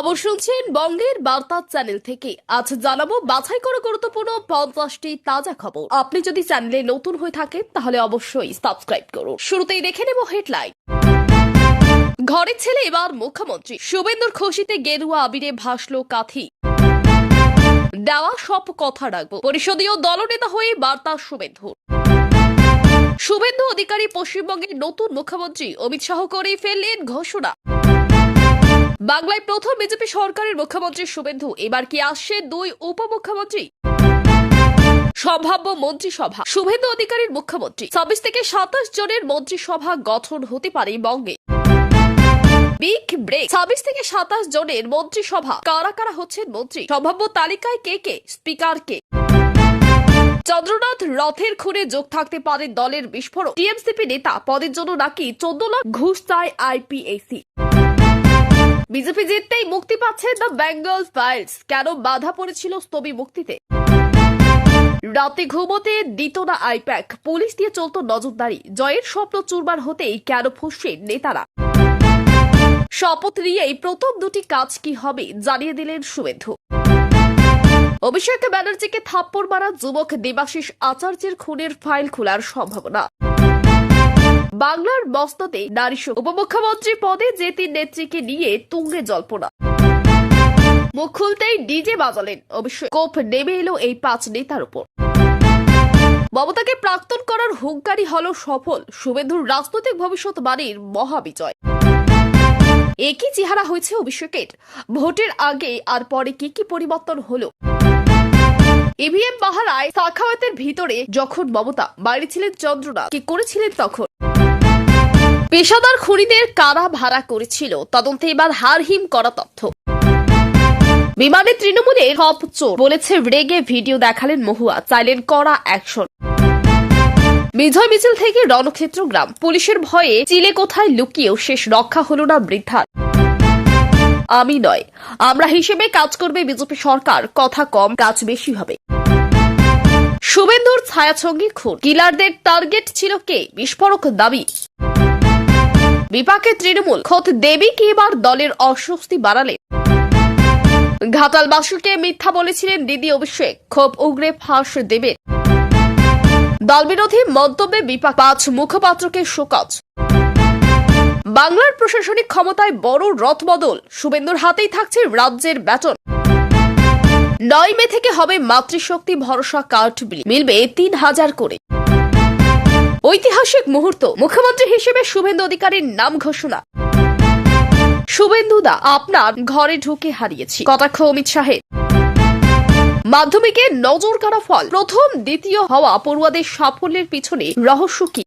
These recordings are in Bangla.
খবর শুনছেন বঙ্গের বার্তা চ্যানেল থেকে। আজ জানাবো বাছাই করা গুরুত্বপূর্ণ 50টি তাজা খবর। আপনি যদি চ্যানেলে নতুন হয়ে থাকেন তাহলে অবশ্যই সাবস্ক্রাইব করুন। শুরুতেই দেখে নেব হেডলাইন। ঘরের ছেলে এবার মুখ্যমন্ত্রী, শুভেন্দুর খুশিতে গেরুয়া আবিরে ভাসল কাথি। দেওয়া সব কথা রাখবো, পরিষদীয় দলনেতা হয়ে বার্তা শুভেন্দুর। শুভেন্দু অধিকারী পশ্চিমবঙ্গের নতুন মুখ্যমন্ত্রী, অমিত শাহ করেই ফেললেন ঘোষণা। বাংলায় প্রথম বিজেপি সরকারের মুখ্যমন্ত্রী শুভেন্দু, এবার কি আসছে 2 উপমুখ্যমন্ত্রী? সম্ভাব্য মন্ত্রিসভা, শুভেন্দু অধিকারীর মুখ্যমন্ত্রী। 26 থেকে 27 জনের মন্ত্রিসভা গঠন হতে পারে বঙ্গে। বিগ ব্রেক, 26 থেকে 27 জনের মন্ত্রিসভা। কারা কারা হচ্ছেন মন্ত্রী, সম্ভাব্য তালিকায় কে কে, স্পিকার কে? চন্দ্রনাথ রথের খুনে যোগ থাকতে পারে দলের বিস্ফোরক। টিএমসিপি নেতা পদের জন্য নাকি 14 লাখ ঘুষ চায় আইপিএসি। বিজেপি জিততেই মুক্তি পাচ্ছে দ্য বেঙ্গল ফাইলস, কেন বাধা পড়েছিল স্থবি মুক্তিতে? রাতে ঘুমোতে দিত না আইপ্যাক, পুলিশ দিয়ে চলত নজরদারি। জয়ের স্বপ্ন চুরমার হতেই কেন ফুঁসছেন নেতারা? শপথ নিয়েই প্রথম 2টি কাজ কি হবে জানিয়ে দিলেন শুভেন্দু। অভিষেক ব্যানার্জিকে থাপ্পড় মারা যুবক দেবাশিস আচার্যের খুনের ফাইল খোলার সম্ভাবনা। বাংলার মস্ততে নারী উপমুখ্যমন্ত্রী পদে যে 3 নেত্রীকে নিয়ে তুঙ্গে জল্পনা। মুখ খুলতেই ডিজে বাজালেন অবশ্যই। কোপ নেমে এলো এই 5 নেতার উপর। মমতাকে প্রাক্তন করার হুঙ্কারি হল সফল, শুভেন্দুর রাজনৈতিক ভবিষ্যৎ বাণীর মহাবিজয়। একই চেহারা হয়েছে অভিষেকের। ভোটের আগে আর পরে কি কি পরিবর্তন হলো? ইভিএম পাহারায় সাখাওয়াতের ভিতরে যখন মমতা, বাইরে ছিলেন চন্দ্রনাথ, কি করেছিলেন তখন? পেশাদার খুনিদের কারা ভাড়া করেছিল, তদন্তে এবার হারহিম করা তথ্য। বিমানে তৃণমূলের সব চোর বলেছে রেগে, ভিডিও দেখালেন মহুয়া, চাইলেন করা অ্যাকশন। বিজয় মিছিল থেকে রণক্ষেত্র গ্রাম, পুলিশের ভয়ে চিলে কোথায় লুকিয়েও শেষ রক্ষা হল না বৃদ্ধার। আমি নয় আমরা হিসেবে কাজ করবে বিজেপি সরকার, কথা কম কাজ বেশি হবে। শুভেন্দুর ছায়াছঙ্গী খুন, কিলারদের টার্গেট ছিল কে, বিস্ফোরক দাবি। বিপাকে তৃণমূল, খোদ দেবী কি এবার দলের অস্বস্তি বাড়ালেন? ঘাটালবাসীকে মিথ্যা বলেছিলেন দিদি অভিষেক, ক্ষোভ উগরে ফাঁস দেবেন। দলবিরোধী মন্তব্যে বিপাক, 5 মুখপাত্রকে শোকজ। বাংলার প্রশাসনিক ক্ষমতায় বড় রদবদল, শুভেন্দুর হাতেই থাকছে রাজ্যের ব্যাটন। 9 মে থেকে হবে মাতৃশক্তি ভরসা কার্ড, মিলবে 3000 করে। ঐতিহাসিক মুহূর্ত, মুখ্যমন্ত্রী হিসেবে শুভেন্দু অধিকারীর নাম ঘোষণা। শুভেন্দুদা আপনার ঘরে ঢুকে হারিয়েছি, কটাক্ষ অমিত শাহের। মাধ্যমিকে নজর কাড়া ফল, প্রথম দ্বিতীয় হওয়া পড়ুয়াদের সাফল্যের পিছনে রহস্য কি?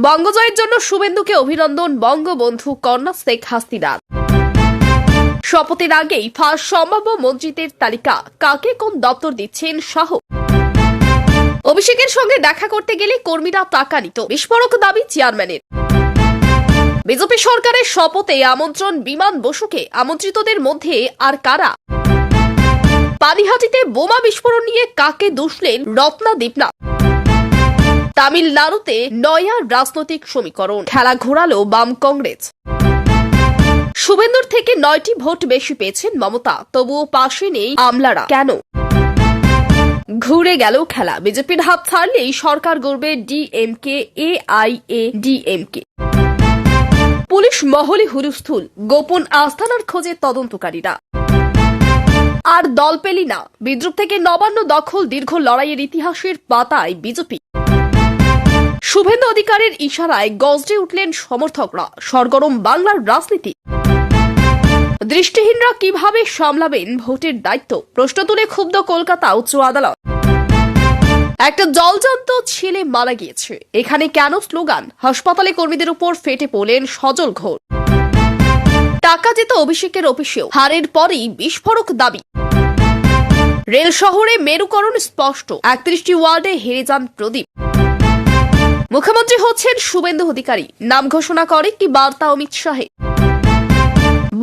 বঙ্গজয়ের জন্য শুভেন্দুকে অভিনন্দন বঙ্গবন্ধু কন্যা শেখ হাসিনার। শপথের আগেই ফাঁস সম্ভাব্য মন্ত্রীদের তালিকা, কাকে কোন দপ্তর দিচ্ছেন শাহ? অভিষেকের সঙ্গে দেখা করতে গেলে কর্মীরা টাকা নিত, বিস্ফোরক দাবি চেয়ারম্যানের। বিজেপি সরকারের শপথে আমন্ত্রণ বিমান বসুকে, আমন্ত্রিতদের মধ্যে আর কারা? পানিহাটিতে বোমা বিস্ফোরণ নিয়ে কাকে দুষলেন রত্না দীপনাথ? তামিলনাড়ুতে নয়া রাজনৈতিক সমীকরণ, খেলা ঘোরালো বাম কংগ্রেস। শুভেন্দুর থেকে 9টি ভোট বেশি পেয়েছেন মমতা, তবুও পাশে নেই আমলারা, কেন? ঘুরে গেল খেলা, বিজেপির হাত ছাড়লেই সরকার গড়বে ডিএমকে, এআইএডিএমকে। পুলিশ মহলে হুলস্থুল, গোপন আস্তানার খোঁজে তদন্তকারীরা। আর দল পেলি না, বিদ্রোহ থেকে নবান্ন দখল, দীর্ঘ লড়াইয়ের ইতিহাসের পাতায় বিজেপি। শুভেন্দু অধিকারীর ইশারায় গর্জে উঠলেন সমর্থকরা, সরগরম বাংলার রাজনীতি। দৃষ্টিহীনরা কিভাবে সামলাবেন ভোটের দায়িত্ব, প্রশ্ন তুলে ক্ষুব্ধ কলকাতা উচ্চ আদালত। একটা জলজান্ত ছেলে মারা গিয়েছে, এখানে কেন স্লোগান? হাসপাতালে কর্মীদের উপর ফেটে পড়লেন সজল ঘোষ। টাকা যেত অভিষেকের অফিসেও, হারের পরেই বিস্ফোরক দাবি। রেল শহরে মেরুকরণ স্পষ্ট, 31টি ওয়ার্ডে হেরে যান প্রদীপ। মুখ্যমন্ত্রী হচ্ছেন শুভেন্দু অধিকারী, নাম ঘোষণা করে কি বার্তা অমিত শাহে?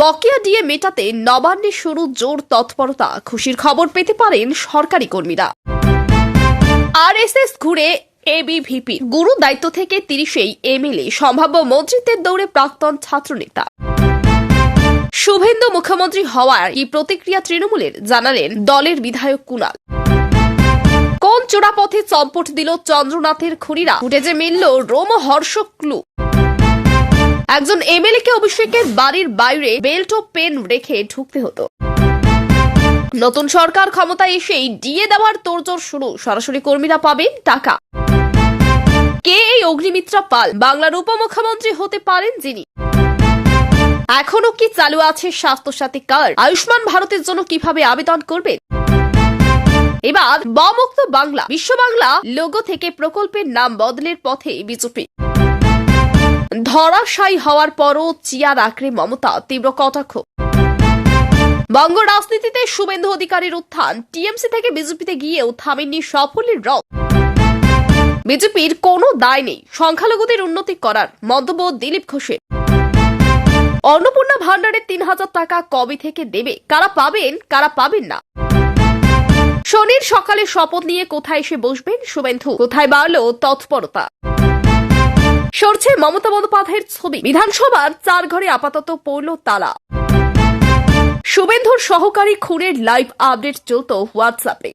বকেয়া দিয়ে মেটাতে নবান্নে শুরু জোর তৎপরতা, খুশির খবর পেতে পারেন সরকারি কর্মীরা। আরএসএস ঘুরে এবিভিপি, গুরু দায়িত্ব থেকে 30 এমএলএ, সম্ভাব্য মন্ত্রিত্বের দৌড়ে প্রাক্তন ছাত্রনেতা। শুভেন্দু মুখ্যমন্ত্রী হওয়ার এই প্রতিক্রিয়া তৃণমূলের, জানালেন দলের বিধায়ক কুণাল। কোন চোরাপথে চম্পট দিল চন্দ্রনাথের খুনিরা, ফুটেজে মিলল রোমহর্ষক ক্লু। একজন এমএলএ কে অভিষেকের বাড়ির বাইরে বেল্ট ও পেন রেখে ঢুকতে হতো। নতুন সরকার ক্ষমতায় এসেই ডিএ দেওয়ার তোড়জোড় শুরু, সরাসরি কর্মীরা পাবেন টাকা। কে এই অগ্নিমিত্রা পাল, বাংলার উপমুখ্যমন্ত্রী হতে পারেন যিনি। এখনো কি চালু আছে স্বাস্থ্যসাথী কার্ড, আয়ুষ্মান ভারতের জন্য কিভাবে আবেদন করবেন। এবার বমুক্ত বাংলা, বিশ্ব বাংলা লোগো থেকে প্রকল্পের নাম বদলের পথে বিজেপি। ধরাশায়ী হওয়ার পরও চিয়ার আঁকড়ে মমতা, তীব্র কটাক্ষ। বঙ্গ রাজনীতিতে শুভেন্দু অধিকারীর উত্থান, টিএমসি থেকে বিজেপিতে গিয়েও থামেননি সাফল্যের রথ। বিজেপির কোনো দায় নেই সংখ্যালঘুদের উন্নতি করার, মন্তব্য দিলীপ ঘোষের। অন্নপূর্ণা ভান্ডারের ৩,০০০ টাকা কবে থেকে দেবে, কারা পাবেন কারা পাবেন না। শনির সকালে শপথ নিয়ে কোথায় এসে বসবেন শুভেন্দু, কোথায় বাড়ল তৎপরতা। সরছে মমতা বন্দ্যোপাধ্যায়ের ছবি, বিধানসভার ৪ ঘরে আপাতত পড়ল তালা। শুভেন্দুর সহকারী খুনের লাইভ আপডেট চলত হোয়াটসঅ্যাপে।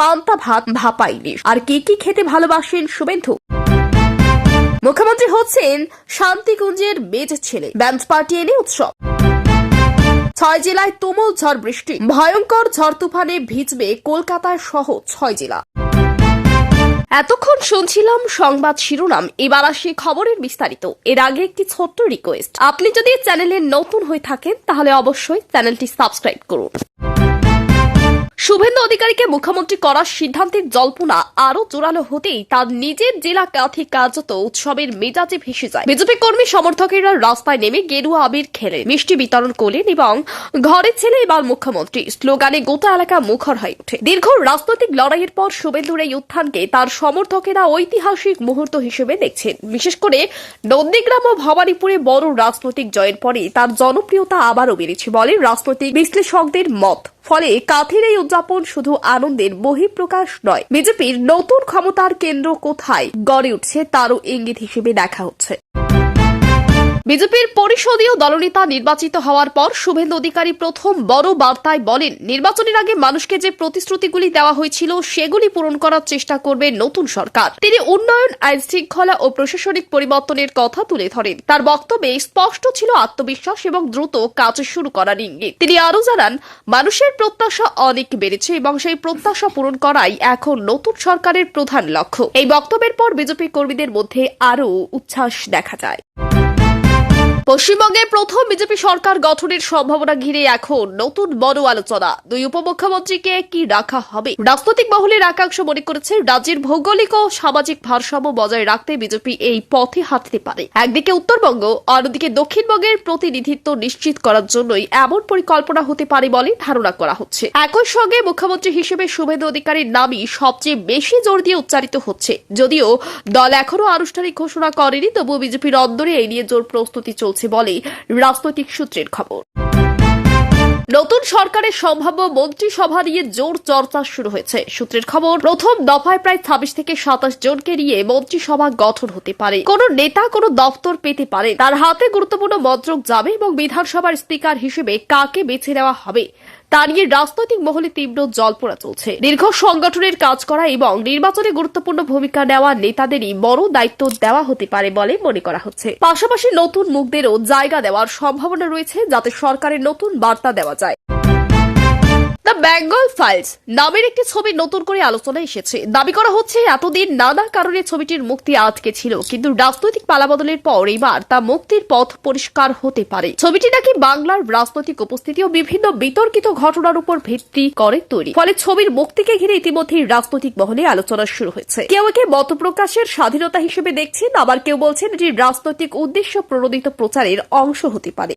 পান্তা ভাত, ভাপা ইলিশ আর কি কি খেতে ভালোবাসেন শুভেন্দু। মুখ্যমন্ত্রী হচ্ছেন শান্তিকুঞ্জের মেজ ছেলে, ব্যান্ড পার্টি এনে উৎসব। ৬ জেলায় তুমুল ঝড় বৃষ্টি, ভয়ঙ্কর ঝড় তুফানে ভিজবে কলকাতার সহ ৬ জেলা। এতক্ষণ শুনছিলাম সংবাদ শিরোনাম, এবার আসি খবরের বিস্তারিত। এর আগে একটি ছোট্ট রিকোয়েস্ট, আপনি যদি চ্যানেলে নতুন হয়ে থাকেন তাহলে অবশ্যই চ্যানেলটি সাবস্ক্রাইব করুন। শুভেন্দু অধিকারীকে মুখ্যমন্ত্রী করার সিদ্ধান্তের জল্পনা আরো জোরালো হতেই তার নিজের জেলা কাঁথি কার্যত উৎসবের মেজাজে ভেসে যায়। বিজেপি কর্মী সমর্থকেরা রাস্তায় নেমে গেরুয়া আবির খেলেন, মিষ্টি বিতরণ করলেন এবং ঘরের ছেলে এবার মুখ্যমন্ত্রী স্লোগানে গোটা এলাকা মুখর হয়ে ওঠে। দীর্ঘ রাজনৈতিক লড়াইয়ের পর শুভেন্দুর এই উত্থানকে তার সমর্থকেরা ঐতিহাসিক মুহূর্ত হিসেবে দেখছেন। বিশেষ করে নন্দীগ্রাম ও ভবানীপুরে বড় রাজনৈতিক জয়ের পরে তার জনপ্রিয়তা আবারও বেড়েছে বলে রাজনৈতিক বিশ্লেষকদের মত। ফলে কাঁথির এই উদযাপন শুধু আনন্দের বহিঃপ্রকাশ নয়, বিজেপির নতুন ক্ষমতার কেন্দ্র কোথায় গড়ে উঠছে তারও ইঙ্গিত হিসেবে দেখা হচ্ছে। বিজেপির পরিষদীয় দলনেতা নির্বাচিত হওয়ার পর শুভেন্দু অধিকারী প্রথম বড় বার্তায় বলেন, নির্বাচনের আগে মানুষকে যে প্রতিশ্রুতিগুলি দেওয়া হয়েছিল সেগুলি পূরণ করার চেষ্টা করবে নতুন সরকার। তিনি উন্নয়ন, আইন শৃঙ্খলা ও প্রশাসনিক পরিবর্তনের কথা তুলে ধরেন। তার বক্তব্যে স্পষ্ট ছিল আত্মবিশ্বাস এবং দ্রুত কাজ শুরু করার ইঙ্গিত। তিনি আরও জানান, মানুষের প্রত্যাশা অনেক বেড়েছে এবং সেই প্রত্যাশা পূরণ করাই এখন নতুন সরকারের প্রধান লক্ষ্য। এই বক্তব্যের পর বিজেপি কর্মীদের মধ্যে আরও উচ্ছ্বাস দেখা যায়। পশ্চিমবঙ্গে প্রথম বিজেপি সরকার গঠনের সম্ভাবনা ঘিরে এখন নতুন বড় আলোচনা। দুই উপমুখ্যমন্ত্রীকে কি রাখা হবে। রাজনৈতিক মহলের একাংশ মনে করেছে রাজ্যের ভৌগোলিক ও সামাজিক ভারসাম্য বজায় রাখতে বিজেপি এই পথে হাঁটতে পারে। একদিকে উত্তরবঙ্গ, অন্যদিকে দক্ষিণবঙ্গের প্রতিনিধিত্ব নিশ্চিত করার জন্যই এমন পরিকল্পনা হতে পারে বলে ধারণা করা হচ্ছে। একই সঙ্গে মুখ্যমন্ত্রী হিসেবে শুভেন্দু অধিকারীর নামই সবচেয়ে বেশি জোর দিয়ে উচ্চারিত হচ্ছে। যদিও দল এখনো আনুষ্ঠানিক ঘোষণা করেনি, তবুও বিজেপির অন্দরে এই নিয়ে জোর প্রস্তুতি চলছে বলে রাজনৈতিক সূত্রের খবর। নতুন সরকারের সম্ভাব্য মন্ত্রিসভা নিয়ে জোর চর্চা শুরু হয়েছে। সূত্রের খবর, প্রথম দফায় প্রায় ২৬ থেকে ২৭ জনকে নিয়ে মন্ত্রিসভা গঠন হতে পারে। কোন নেতা কোন দপ্তর পেতে পারে, তার হাতে গুরুত্বপূর্ণ মন্ত্রক যাবে এবং বিধানসভার স্পিকার হিসেবে কাকে বেছে নেওয়া হবে তা নিয়ে রাজনৈতিক মহলে তীব্র জল্পনা চলছে। দীর্ঘ সংগঠনের কাজ করা এবং নির্বাচনে গুরুত্বপূর্ণ ভূমিকা নেওয়া নেতাদেরই বড় দায়িত্ব দেওয়া হতে পারে বলে মনে করা হচ্ছে। পাশাপাশি নতুন মুখদেরও জায়গা দেওয়ার সম্ভাবনা রয়েছে যাতে সরকারের নতুন বার্তা দেওয়া যায়। দ্য বেঙ্গল ফাইলস নামের একটি ছবি নতুন করে আলোচনায় এসেছে। দাবি করা হচ্ছে এতদিন নানা কারণে ছবিটির মুক্তি আটকে ছিল, কিন্তু রাজনৈতিক পালাবদলের পর এবার তা মুক্তির পথ পরিষ্কার হতে পারে। ছবিটি নাকি বাংলার রাজনৈতিক উপস্থিতি ও বিভিন্ন বিতর্কিত ঘটনার উপর ভিত্তি করে তৈরি। ফলে ছবির মুক্তিকে ঘিরে ইতিমধ্যেই রাজনৈতিক মহলে আলোচনা শুরু হয়েছে। কেউ একে মতপ্রকাশের স্বাধীনতা হিসেবে দেখছেন, আবার কেউ বলছেন এটি রাজনৈতিক উদ্দেশ্য প্রণোদিত প্রচারের অংশ হতে পারে।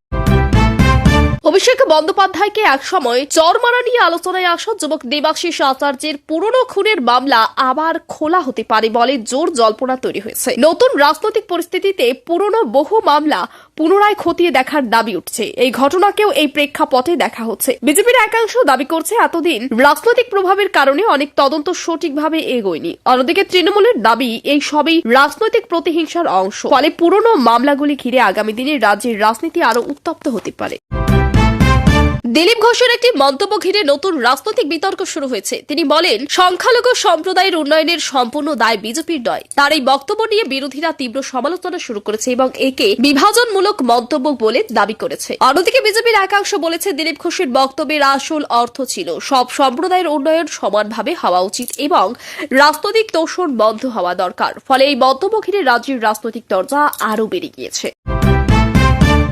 অভিষেক বন্দ্যোপাধ্যায়কে একসময় চরমারা নিয়ে আলোচনায় আসা যুবক দেবাশিস আচার্যের পুরনো খুনের মামলা আবার খোলা হতে পারে বলে জোর জল্পনা তৈরি হয়েছে। নতুন রাজনৈতিক পরিস্থিতিতে পুরনো বহু মামলা পুনরায় খতিয়ে দেখার দাবি উঠছে। এই ঘটনাকেও এই প্রেক্ষাপটে দেখা হচ্ছে। বিজেপির একাংশ দাবি করছে এতদিন রাজনৈতিক প্রভাবের কারণে অনেক তদন্ত সঠিকভাবে এগোয়নি। অন্যদিকে তৃণমূলের দাবি এই সবই রাজনৈতিক প্রতিহিংসার অংশ, ফলে পুরনো মামলাগুলি ঘিরে আগামী দিনে রাজ্যের রাজনীতি আরো উত্তপ্ত হতে পারে। দিলীপ ঘোষের একটি মন্তব্য ঘিরে নতুন রাজনৈতিক বিতর্ক শুরু হয়েছে। তিনি বলেন, সংখ্যালঘু সম্প্রদায়ের উন্নয়নের সম্পূর্ণ দায় বিজেপির নয়। তার এই বক্তব্য নিয়ে বিরোধীরা তীব্র সমালোচনা শুরু করেছে এবং একে বিভাজনমূলক মন্তব্য বলে দাবি করেছে। অন্যদিকে বিজেপির একাংশ বলেছে, দিলীপ ঘোষের বক্তব্যের আসল অর্থ ছিল সব সম্প্রদায়ের উন্নয়ন সমানভাবে হওয়া উচিত এবং রাজনৈতিক তোষণ বন্ধ হওয়া দরকার। ফলে এই মন্তব্য ঘিরে রাজ্যের রাজনৈতিক দরজা আরও বেড়ে গিয়েছে।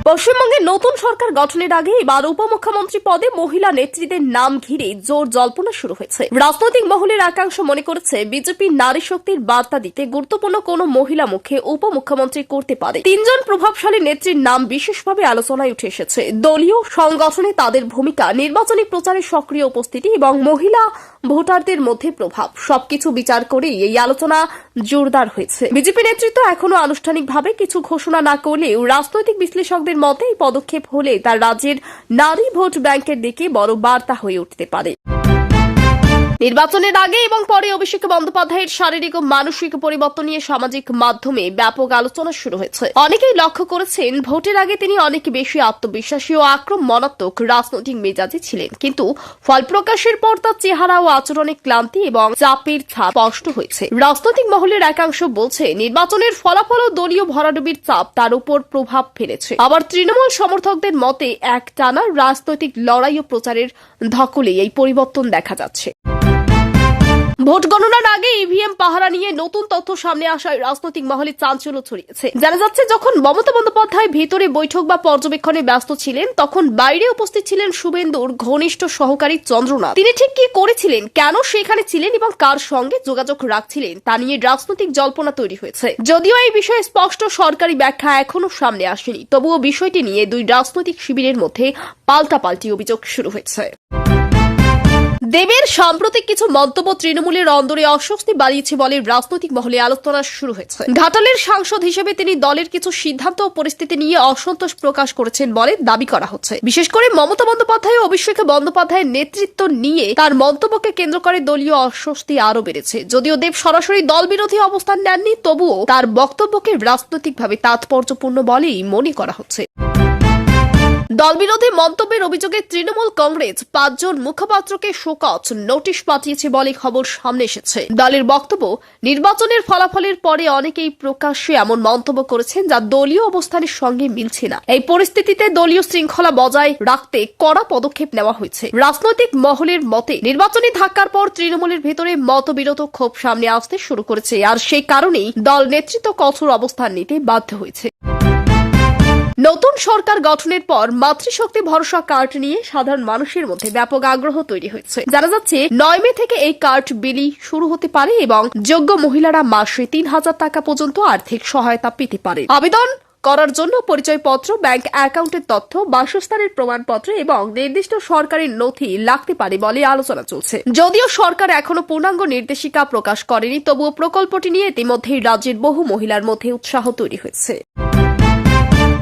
পশ্চিমবঙ্গে নতুন সরকার গঠনের আগে এবার উপমুখ্যমন্ত্রী পদে মহিলা নেত্রীদের নাম ঘিরে জোর জল্পনা শুরু হয়েছে। রাজনৈতিক মহলের একাংশ মনে করেছে, বিজেপি নারী শক্তির বার্তা দিতে গুরুত্বপূর্ণ কোন মহিলা মুখে উপমুখ্যমন্ত্রী করতে পারে। তিনজন প্রভাবশালী নেত্রীর নাম বিশেষভাবে আলোচনায় উঠে এসেছে। দলীয় সংগঠনে তাদের ভূমিকা, নির্বাচনী প্রচারে সক্রিয় উপস্থিতি এবং মহিলা ভোটারদের মধ্যে প্রভাব সবকিছু বিচার করেই এই আলোচনা জোরদার হয়েছে। বিজেপি নেতৃত্ব এখনো আনুষ্ঠানিকভাবে কিছু ঘোষণা না করলেও রাজনৈতিক বিশ্লেষকদের মতে এই পদক্ষেপ হলে তার রাজ্যের নারী ভোট ব্যাংকের দিকে বড় বার্তা হয়ে উঠতে পারে। নির্বাচনের আগে এবং পরে অভিষেক বন্দ্যোপাধ্যায়ের শারীরিক ও মানসিক পরিবর্তন নিয়ে সামাজিক মাধ্যমে ব্যাপক আলোচনা শুরু হয়েছে। অনেকেই লক্ষ্য করেছেন, ভোটের আগে তিনি অনেক বেশি আত্মবিশ্বাসী ও আক্রমণাত্মক রাজনৈতিক মেজাজে ছিলেন, কিন্তু ফল প্রকাশের পর তার চেহারা ও আচরণে ক্লান্তি এবং চাপের ছাপ স্পষ্ট হয়েছে। রাজনৈতিক মহলের একাংশ বলছে, নির্বাচনের ফলাফল ও দলীয় ভরাডুবির চাপ তার উপর প্রভাব ফেলেছে। আবার তৃণমূল সমর্থকদের মতে, একটানা রাজনৈতিক লড়াই ও প্রচারের ধকলে এই পরিবর্তন দেখা যাচ্ছে। ভোট গণনার আগে ইভিএম পাহারা নিয়ে নতুন তথ্য সামনে আসায় রাজনৈতিক মহলে চাঞ্চল্য ছড়িয়েছে। জানা যাচ্ছে, যখন মমতা বন্দ্যোপাধ্যায় ভেতরে বৈঠক বা পর্যবেক্ষণে ব্যস্ত ছিলেন, তখন বাইরে উপস্থিত ছিলেন শুভেন্দুর ঘনিষ্ঠ সহকারী চন্দ্রনাথ। তিনি ঠিক কি করেছিলেন, কেন সেখানে ছিলেন এবং কার সঙ্গে যোগাযোগ রাখছিলেন তা নিয়ে রাজনৈতিক জল্পনা তৈরি হয়েছে। যদিও এই বিষয়ে স্পষ্ট সরকারি ব্যাখ্যা এখনো সামনে আসেনি, তবুও বিষয়টি নিয়ে দুই রাজনৈতিক শিবিরের মধ্যে পাল্টাপাল্টি অভিযোগ শুরু হয়েছে। দেবের সাম্প্রতিক কিছু মন্তব্য তৃণমূলের অন্দরে অস্বস্তি বাড়িয়েছে বলে রাজনৈতিক মহলে আলোচনা শুরু হয়েছে। ঘাটালের সাংসদ হিসেবে তিনি দলের কিছু সিদ্ধান্ত ও পরিস্থিতি নিয়ে অসন্তোষ প্রকাশ করেছেন বলে দাবি করা হচ্ছে। বিশেষ করে মমতা বন্দ্যোপাধ্যায় ও অভিষেক বন্দ্যোপাধ্যায়ের নেতৃত্ব নিয়ে তার মন্তব্যকে কেন্দ্র করে দলীয় অস্বস্তি আরও বেড়েছে। যদিও দেব সরাসরি দল বিরোধী অবস্থান নেননি, তবুও তার বক্তব্যকে রাজনৈতিকভাবে তাৎপর্যপূর্ণ বলেই মনে করা হচ্ছে। দলবিরোধী মন্তব্যের অভিযোগে তৃণমূল কংগ্রেস 5 জন মুখপাত্রকে শোকজ নোটিশ পাঠিয়েছে বলে খবর সামনে এসেছে। দলের বক্তব্য, নির্বাচনের ফলাফলের পরে অনেকেই প্রকাশ্যে এমন মন্তব্য করেছেন যা দলীয় অবস্থানের সঙ্গে মিলছে না। এই পরিস্থিতিতে দলীয় শৃঙ্খলা বজায় রাখতে কড়া পদক্ষেপ নেওয়া হয়েছে। রাজনৈতিক মহলের মতে, নির্বাচনী ধাক্কার পর তৃণমূলের ভেতরে মতবিরোধ ক্ষোভ সামনে আসতে শুরু করেছে, আর সেই কারণেই দল নেতৃত্ব কঠোর অবস্থান নিতে বাধ্য হয়েছে। নতুন সরকার গঠনের পর মাতৃশক্তি ভরসা কার্ড নিয়ে সাধারণ মানুষের মধ্যে ব্যাপক আগ্রহ তৈরি হয়েছে। জানা যাচ্ছে, 9 মে থেকে এই কার্ড বিলি শুরু হতে পারে এবং যোগ্য মহিলারা মাসে 3000 টাকা পর্যন্ত আর্থিক সহায়তা পেতে পারে। আবেদন করার জন্য পরিচয়পত্র, ব্যাংক অ্যাকাউন্টের তথ্য, বাসস্থানের প্রমাণপত্র এবং নির্দিষ্ট সরকারি নথি লাগতে পারে বলে আলোচনা চলছে। যদিও সরকার এখনো পূর্ণাঙ্গ নির্দেশিকা প্রকাশ করেনি, তবুও প্রকল্পটি নিয়ে ইতিমধ্যেই রাজ্যের বহু মহিলার মধ্যে উৎসাহ তৈরি হয়েছে।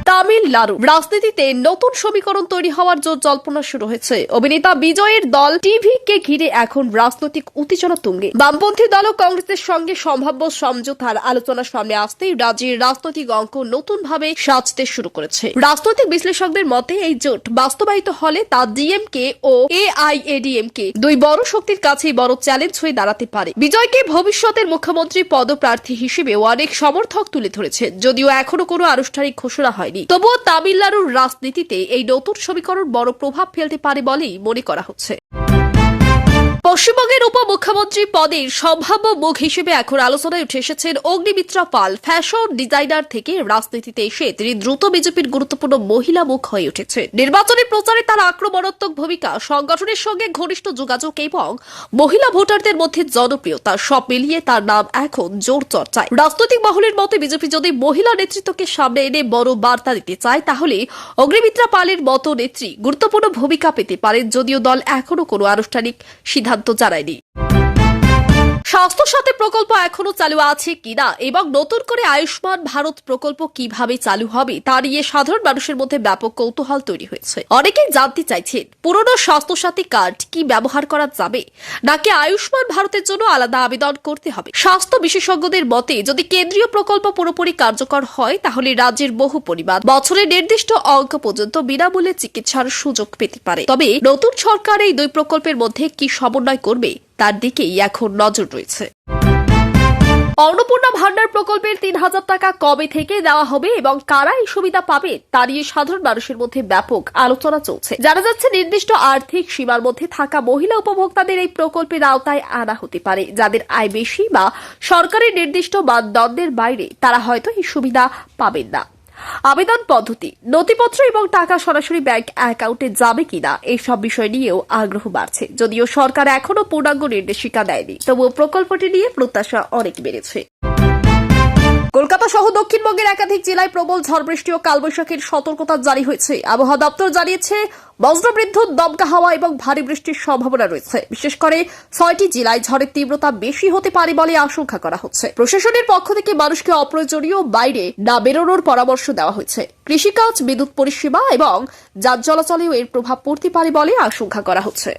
তামিলনাড়ু রাজনীতিতে নতুন সমীকরণ তৈরি হওয়ার জোর জল্পনা শুরু হয়েছে। অভিনেতা বিজয়ের দল টিভিকে ঘিরে এখন রাজনৈতিক উত্তেজনা তুঙ্গে। বামপন্থী দল ও কংগ্রেসের সঙ্গে সম্ভাব্য সমঝোতার আলোচনা সামনে আসতেই রাজ্যের রাজনৈতিক অঙ্ক নতুনভাবে সাজতে শুরু করেছে। রাজনৈতিক বিশ্লেষকদের মতে, এই জোট বাস্তবায়িত হলে তা ডিএমকে ও এআইএডিএমকে দুই বড় শক্তির কাছেই বড় চ্যালেঞ্জ হয়ে দাঁড়াতে পারে। বিজয়কে ভবিষ্যতের মুখ্যমন্ত্রী পদপ্রার্থী হিসেবেও অনেক সমর্থক তুলে ধরেছেন, যদিও এখনো কোনো আনুষ্ঠানিক ঘোষণা হয়নি। তবুও তামিলনাড়ুর রাজনীতিতে এই নতুন সমীকরণ বড় প্রভাব ফেলতে পারে বলেই মনে করা হচ্ছে। পশ্চিমবঙ্গের উপমুখ্যমন্ত্রী পদের সম্ভাব্য মুখ হিসেবে এখন আলোচনায় উঠে এসেছেন অগ্নিমিত্রা পাল। ফ্যাশন ডিজাইনার থেকে রাজনীতিতে এসে তিনি দ্রুত বিজেপির গুরুত্বপূর্ণ মহিলা মুখ হয়ে উঠেছে। নির্বাচনী প্রচারে তার আক্রমণাত্মক ভূমিকা, সংগঠনের সঙ্গে ঘনিষ্ঠ যোগাযোগ এবং মহিলা ভোটারদের মধ্যে জনপ্রিয়তা সব মিলিয়ে তার নাম এখন জোর চর্চায়। রাজনৈতিক মহলের মতে বিজেপি যদি মহিলা নেতৃত্বকে সামনে এনে বড় বার্তা দিতে চায় তাহলে অগ্নিমিত্রা পালের মতো নেত্রী গুরুত্বপূর্ণ ভূমিকা পেতে পারেন, যদিও দল এখনো কোনো আনুষ্ঠানিক সিদ্ধান্ত জানায়নি। স্বাস্থ্য সাথী প্রকল্প এখনো চালু আছে কিনা এবং নতুন করে আয়ুষ্মান ভারত প্রকল্প কিভাবে চালু হবে তা নিয়ে সাধারণ মানুষের মধ্যে ব্যাপক কৌতূহল তৈরি হয়েছে। অনেকেই জানতে চাইছেন পুরনো স্বাস্থ্য সাথী কার্ড কি ব্যবহার করা যাবে নাকি আয়ুষ্মান ভারতের জন্য আলাদা আবেদন করতে হবে। স্বাস্থ্য বিশেষজ্ঞদের মতে যদি কেন্দ্রীয় প্রকল্প পুরোপুরি কার্যকর হয় তাহলে রাজ্যের বহু পরিবার বছরে নির্দিষ্ট অঙ্ক পর্যন্ত বিনামূল্যে চিকিৎসার সুযোগ পেতে পারে। তবে নতুন সরকার এই দুই প্রকল্পের মধ্যে কি সমন্বয় করবে তার দিকেই এখন নজর রয়েছে। অন্নপূর্ণা ভান্ডার প্রকল্পের ৩,০০০ টাকা কবে থেকে দেওয়া হবে এবং কারা এই সুবিধা পাবে তা নিয়ে সাধারণ মানুষের মধ্যে ব্যাপক আলোচনা চলছে। জানা যাচ্ছে নির্দিষ্ট আর্থিক সীমার মধ্যে থাকা মহিলা উপভোক্তাদের এই প্রকল্পের আওতায় আনা হতে পারে। যাদের আয় বেশি বা সরকারের নির্দিষ্ট মানদণ্ডের বাইরে তারা হয়তো এই সুবিধা পাবেন না। আবেদন পদ্ধতি, নথিপত্র এবং টাকা সরাসরি ব্যাংক অ্যাকাউন্টে যাবে কিনা এইসব বিষয় নিয়েও আগ্রহ বাড়ছে। যদিও সরকার এখনো পূর্ণাঙ্গ নির্দেশিকা দেয়নি, তবুও প্রকল্পটি নিয়ে প্রত্যাশা অনেক বেড়েছে। কলকাতা সহ দক্ষিণবঙ্গের একাধিক জেলায় প্রবল ঝড় বৃষ্টি ও কালবৈশাখীর সতর্কতা জারি হয়েছে। আবহাওয়া দপ্তর জানিয়েছে বজ্রবিদ্যুৎ, দমকা হাওয়া এবং ভারী বৃষ্টির সম্ভাবনা রয়েছে। বিশেষ করে 6টি জেলায় ঝড়ের তীব্রতা বেশি হতে পারে বলে আশঙ্কা করা হচ্ছে। প্রশাসনের পক্ষ থেকে মানুষকে অপ্রয়োজনীয় বাইরে না বেরোনোর পরামর্শ দেওয়া হয়েছে। কৃষিকাজ, বিদ্যুৎ পরিষেবা এবং যান চলাচলেও এর প্রভাব পড়তে পারে বলে আশঙ্কা করা হচ্ছে।